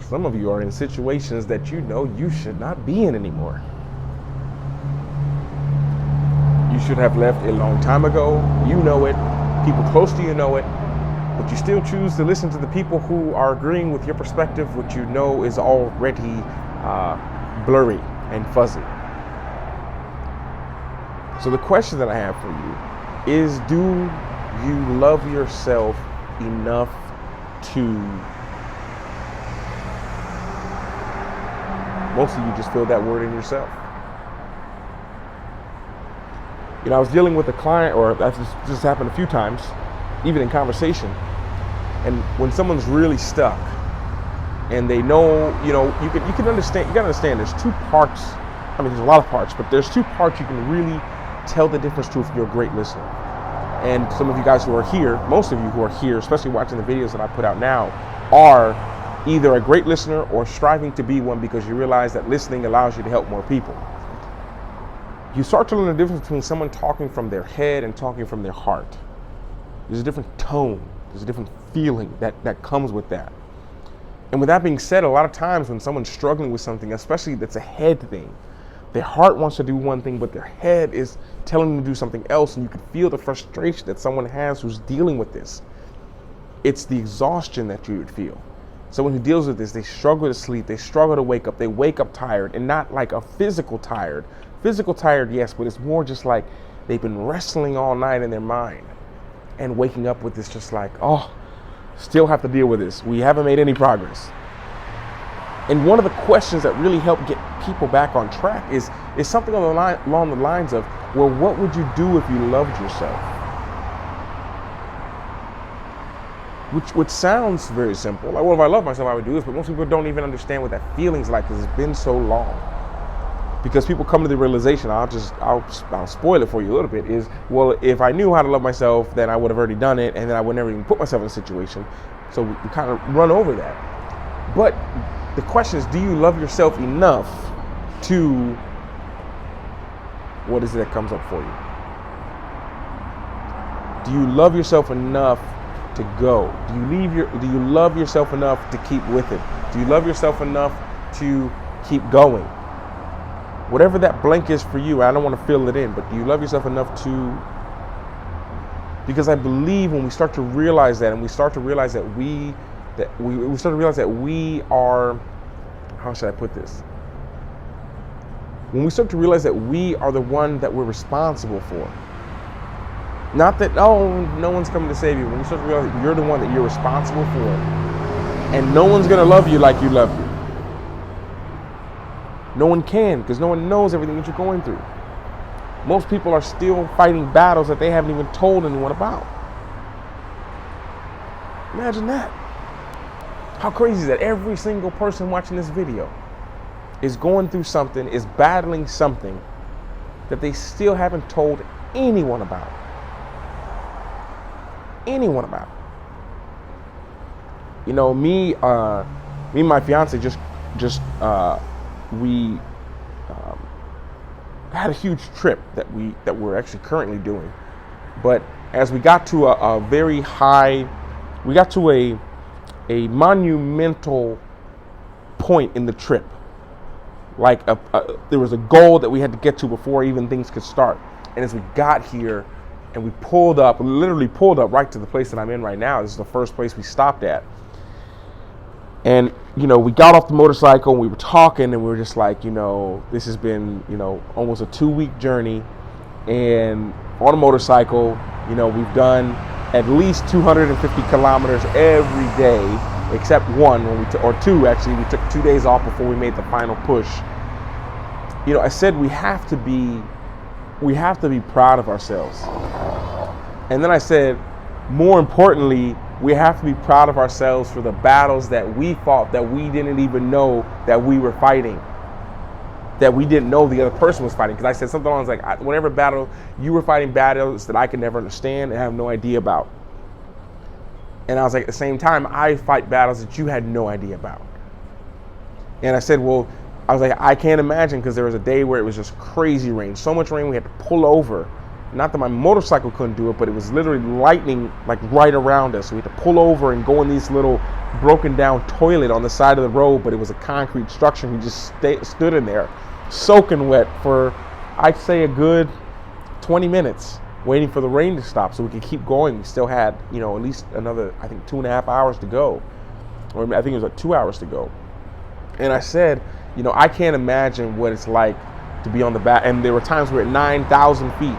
Some of you are in situations that you know you should not be in anymore. You should have left a long time ago. You know it. People close to you know it. But you still choose to listen to the people who are agreeing with your perspective, which you know is already blurry and fuzzy. So the question that I have for you is, do you love yourself enough to... Most of you just feel that word in yourself. You know, I was dealing with a client, or that just happened a few times, even in conversation. And when someone's really stuck and they know, you know, you can understand, you gotta understand there's two parts. I mean, there's a lot of parts, but there's two parts you can really tell the difference to if you're a great listener. And some of you guys who are here, most of you who are here, especially watching the videos that I put out now, are either a great listener or striving to be one, because you realize that listening allows you to help more people. You start to learn the difference between someone talking from their head and talking from their heart. There's a different tone, there's a different feeling that comes with that. And with that being said, a lot of times when someone's struggling with something, especially that's a head thing, their heart wants to do one thing, but their head is telling them to do something else, and you can feel the frustration that someone has who's dealing with this. It's the exhaustion that you would feel. Someone who deals with this, they struggle to sleep, they struggle to wake up, they wake up tired, and not like a physical tired. Physical tired, yes, but it's more just like they've been wrestling all night in their mind and waking up with this just like, oh, still have to deal with this. We haven't made any progress. And one of the questions that really help get people back on track is something along the lines of, well, what would you do if you loved yourself? Which sounds very simple. Like, well, if I love myself, I would do this. But most people don't even understand what that feeling's like, because it's been so long. Because people come to the realization, I'll spoil it for you a little bit, is, well, if I knew how to love myself, then I would have already done it, and then I would never even put myself in a situation. So we kind of run over that. But the question is, do you love yourself enough to, what is it that comes up for you? Do you love yourself enough to go? Do you love yourself enough to keep with it? Do you love yourself enough to keep going? Whatever that blank is for you, I don't want to fill it in, but do you love yourself enough to? Because I believe when we start to realize that, and we start to realize that we are, how should I put this? When we start to realize that we are the one that we're responsible for. Not that, oh, no one's coming to save you. When you start to realize that you're the one that you're responsible for, and no one's going to love you like you love you. No one can, because no one knows everything that you're going through. Most people are still fighting battles that they haven't even told anyone about. Imagine that. How crazy is that? Every single person watching this video is going through something, is battling something that they still haven't told anyone about. Anyone about. You know, me and my fiance we had a huge trip that we're actually currently doing. But as we got to we got to a monumental point in the trip. Like there was a goal that we had to get to before even things could start. And as we got here and we literally pulled up right to the place that I'm in right now. This is the first place we stopped at. And, you know, we got off the motorcycle and we were talking, and we were just like, you know, this has been, you know, almost a 2-week journey. And on a motorcycle, you know, we've done at least 250 kilometers every day, except one, or two actually. We took 2 days off before we made the final push. You know, I said we have to be proud of ourselves. And then I said, more importantly, we have to be proud of ourselves for the battles that we fought that we didn't even know that we were fighting, that we didn't know the other person was fighting. Because I said something along like, whatever battle you were fighting, battles that I could never understand and have no idea about. And I was like, at the same time, I fight battles that you had no idea about. And I said, well, I was like, I can't imagine, because there was a day where it was just crazy rain, so much rain we had to pull over Not that my motorcycle couldn't do it, but it was literally lightning like right around us. So we had to pull over and go in these little broken down toilet on the side of the road, but it was a concrete structure. We just stood in there soaking wet for, I'd say, a good 20 minutes waiting for the rain to stop so we could keep going. We still had, at least another, I think, 2.5 hours to go. Or I think it was like 2 hours to go. And I said, I can't imagine what it's like to be on the back. And there were times we were at 9,000 feet,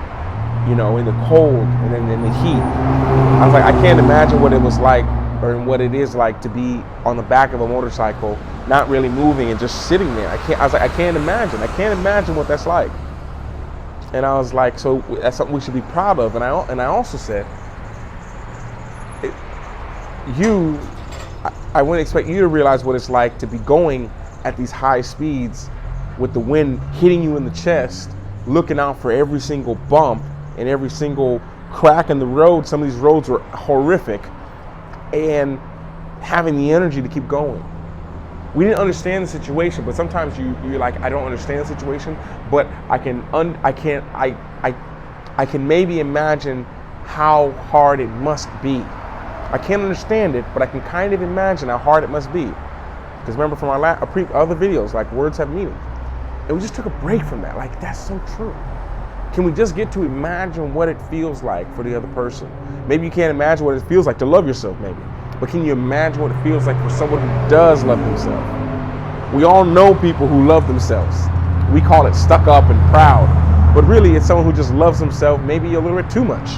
in the cold and then in the heat. I was like, I can't imagine what it was like or what it is like to be on the back of a motorcycle, not really moving and just sitting there. I can't imagine. I can't imagine what that's like. And I was like, so that's something we should be proud of. And I also said, I wouldn't expect you to realize what it's like to be going at these high speeds with the wind hitting you in the chest, looking out for every single bump and every single crack in the road. Some of these roads were horrific, and having the energy to keep going. We didn't understand the situation, but sometimes you're like, I don't understand the situation, but I can maybe imagine how hard it must be. I can't understand it, but I can kind of imagine how hard it must be. Because remember from our other videos, like, words have meaning. And we just took a break from that. Like, that's so true. Can we just get to imagine what it feels like for the other person? Maybe you can't imagine what it feels like to love yourself, maybe. But can you imagine what it feels like for someone who does love themselves? We all know people who love themselves. We call it stuck up and proud. But really, it's someone who just loves themselves maybe a little bit too much,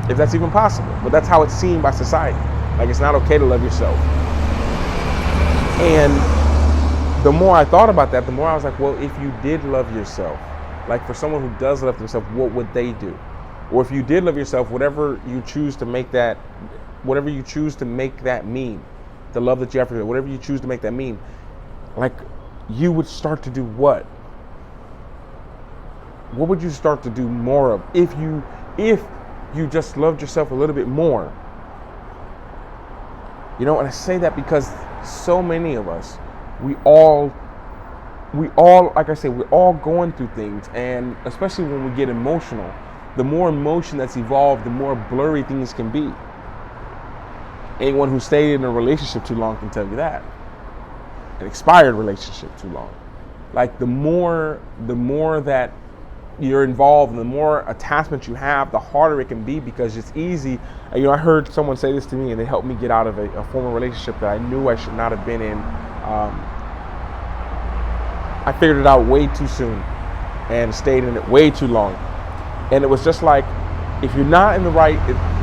if that's even possible. But that's how it's seen by society. Like, it's not okay to love yourself. And the more I thought about that, the more I was like, well, if you did love yourself, like for someone who does love themselves, what would they do? Or if you did love yourself, whatever you choose to make that mean, the love that you have for yourself, whatever you choose to make that mean, like, you would start to do what? What would you start to do more of if you just loved yourself a little bit more? And I say that because so many of us, we all, like I say, we're all going through things, and especially when we get emotional, the more emotion that's evolved, the more blurry things can be. Anyone who stayed in a relationship too long can tell you that. An expired relationship too long. Like, the more that you're involved and the more attachment you have, the harder it can be, because it's easy. I heard someone say this to me, and it helped me get out of a former relationship that I knew I should not have been in. I figured it out way too soon and stayed in it way too long. And it was just like, if you're not in the right,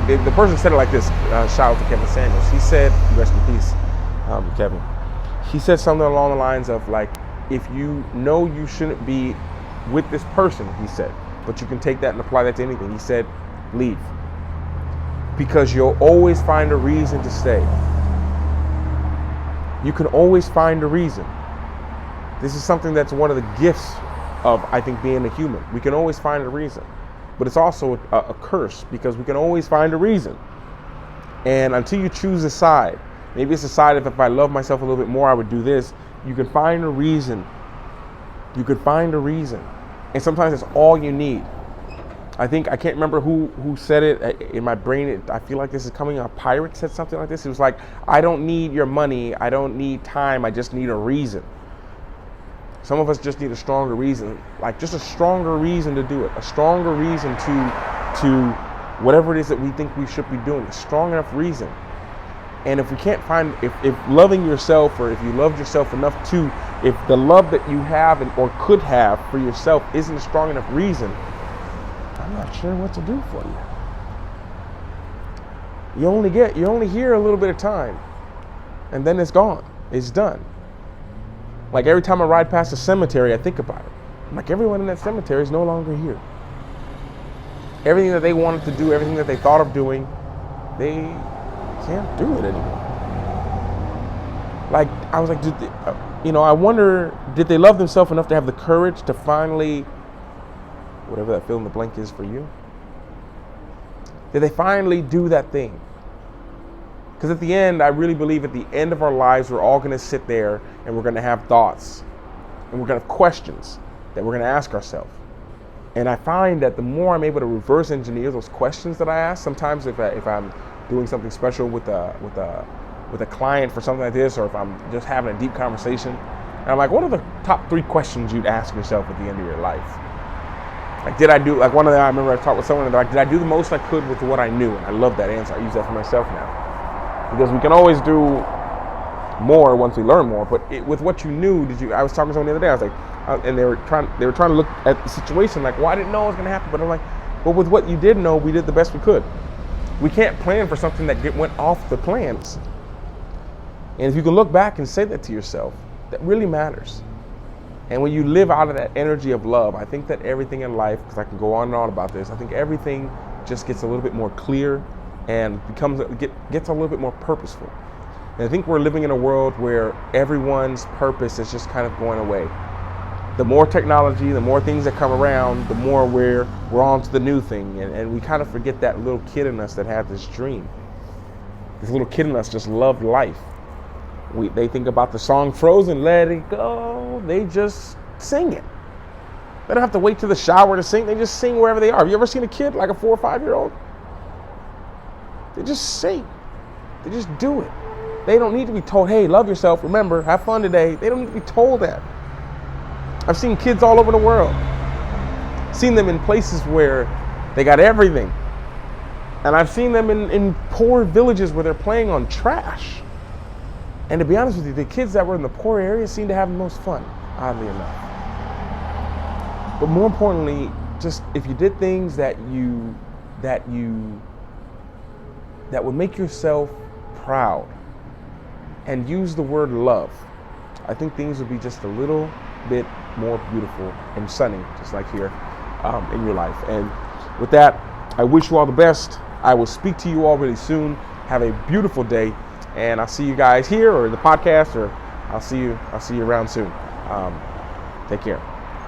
the person said it like this, shout out to Kevin Samuels. He said, rest in peace, Kevin. He said something along the lines of, like, if you know you shouldn't be with this person, he said, but you can take that and apply that to anything. He said, leave. Because you'll always find a reason to stay. You can always find a reason. This is something that's one of the gifts of, I think, being a human. We can always find a reason. But it's also a curse, because we can always find a reason. And until you choose a side, maybe it's a side of, if I love myself a little bit more, I would do this. You can find a reason. You could find a reason. And sometimes that's all you need. I can't remember who said it in my brain. I feel like this is coming. A pirate said something like this. It was like, I don't need your money. I don't need time. I just need a reason. Some of us just need a stronger reason, like just a stronger reason to do it, a stronger reason to whatever it is that we think we should be doing, a strong enough reason. And if we can't find, if loving yourself, or if you loved yourself enough to, if the love that you have or could have for yourself isn't a strong enough reason, I'm not sure what to do for you. You're only here a little bit of time, and then it's gone. It's done. Like, every time I ride past a cemetery, I think about it. I'm like, everyone in that cemetery is no longer here. Everything that they wanted to do, everything that they thought of doing, they can't do it anymore. Like, I was like, I wonder, did they love themselves enough to have the courage to finally, whatever that fill in the blank is for you, did they finally do that thing? Because at the end, I really believe at the end of our lives, we're all going to sit there and we're going to have thoughts, and we're going to have questions that we're going to ask ourselves. And I find that the more I'm able to reverse engineer those questions that I ask, sometimes if I'm doing something special with a client for something like this, or if I'm just having a deep conversation, and I'm like, what are the top 3 questions you'd ask yourself at the end of your life? Like, did I do, like one of them, I remember I talked with someone, and they're like, did I do the most I could with what I knew? And I love that answer. I use that for myself now. Because we can always do more once we learn more, but with what you knew, I was talking to someone the other day, I was like, and they were trying to look at the situation like, well, I didn't know it was going to happen, but I'm like, well, with what you did know, we did the best we could. We can't plan for something that went off the plans. And if you can look back and say that to yourself, that really matters. And when you live out of that energy of love, I think that everything in life, because I can go on and on about this, I think everything just gets a little bit more clear and gets a little bit more purposeful. And I think we're living in a world where everyone's purpose is just kind of going away. The more technology, the more things that come around, the more we're on to the new thing. And we kind of forget that little kid in us that had this dream. This little kid in us just loved life. They think about the song Frozen, let it go. They just sing it. They don't have to wait to the shower to sing. They just sing wherever they are. Have you ever seen a kid like a 4 or 5-year-old? They just sing. They just do it. They don't need to be told, hey, love yourself, remember, have fun today. They don't need to be told that. I've seen kids all over the world. Seen them in places where they got everything. And I've seen them in poor villages where they're playing on trash. And to be honest with you, the kids that were in the poor areas seem to have the most fun, oddly enough. But more importantly, just if you did things that would make yourself proud and use the word love, I think things would be just a little bit more beautiful and sunny, just like here in your life. And with that, I wish you all the best. I will speak to you all really soon. Have a beautiful day. And I'll see you guys here or in the podcast, or I'll see you around soon. Take care.